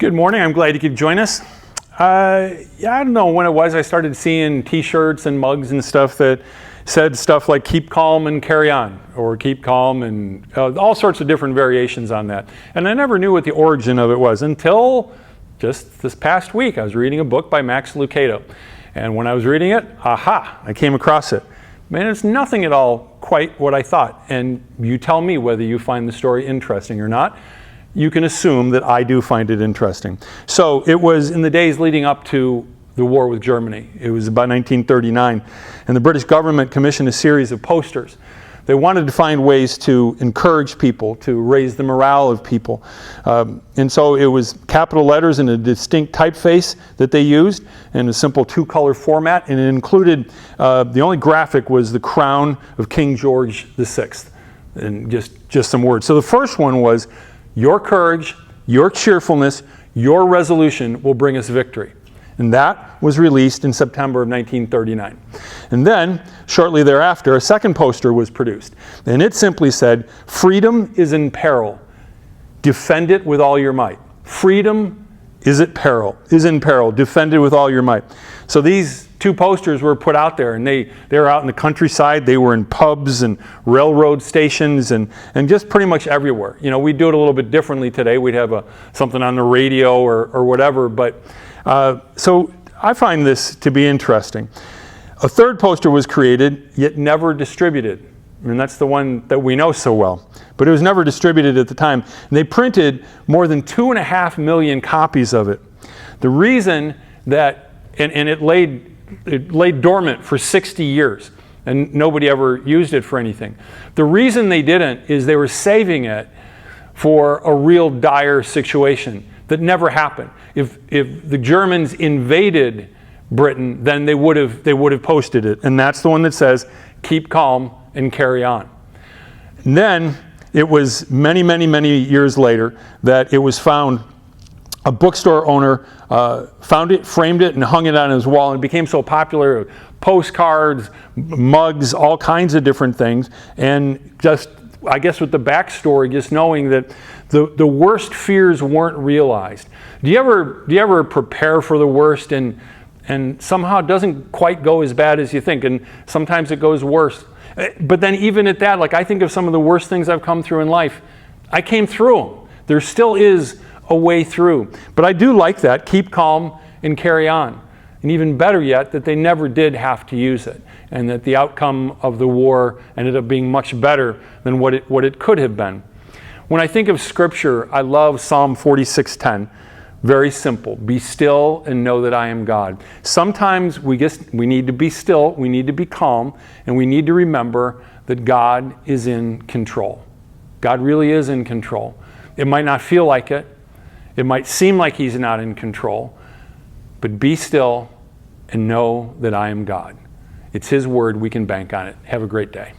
Good morning. I'm glad you could join us. I don't know when it was. I started seeing T-shirts and mugs and stuff that said stuff like "keep calm and carry on," or "keep calm," and all sorts of different variations on that. And I never knew what the origin of it was until just this past week. I was reading a book by Max Lucado, and when I was reading it, I came across it. Man, it's nothing at all quite what I thought. And you tell me whether you find the story interesting or not. You can assume that I do find it interesting. So it was in the days leading up to the war with Germany. It was about 1939. And the British government commissioned a series of posters. They wanted to find ways to encourage people, to raise the morale of people. And so it was capital letters in a distinct typeface that they used in a simple two-color format. And it included, the only graphic was the crown of King George VI. And just some words. So the first one was, "Your courage, your cheerfulness, your resolution will bring us victory." And that was released in September of 1939. And then, shortly thereafter, a second poster was produced. And it simply said, "Freedom is in peril. Defend it with all your might." Freedom is in peril. Defend it with all your might. So these two posters were put out there, and they were out in the countryside. They were in pubs and railroad stations and just pretty much everywhere. You know, we do it a little bit differently today. We'd have something on the radio or whatever. But so I find this to be interesting. A third poster was created, yet never distributed. And that's the one that we know so well. But it was never distributed at the time. And they printed more than 2.5 million copies of it. The reason that, and it laid dormant for 60 years, and nobody ever used it for anything. The reason they didn't is they were saving it for a real dire situation that never happened. If the Germans invaded Britain, then they would have posted it. And that's the one that says, "Keep calm and carry on." And then it was many, many, many years later that it was found. A bookstore owner found it, framed it, and hung it on his wall, and it became so popular. Postcards, mugs, all kinds of different things. And just, I guess with the backstory, just knowing that the worst fears weren't realized. Do you ever prepare for the worst and somehow it doesn't quite go as bad as you think, and sometimes it goes worse? But then even at that, like I think of some of the worst things I've come through in life, I came through them. There still is a way through. But I do like that. Keep calm and carry on. And even better yet, that they never did have to use it, and that the outcome of the war ended up being much better than what it could have been. When I think of Scripture, I love Psalm 46:10. Very simple. Be still and know that I am God. Sometimes we need to be still, we need to be calm, and we need to remember that God is in control. God really is in control. It might not feel like it. It might seem like He's not in control, but be still and know that I am God. It's His word. We can bank on it. Have a great day.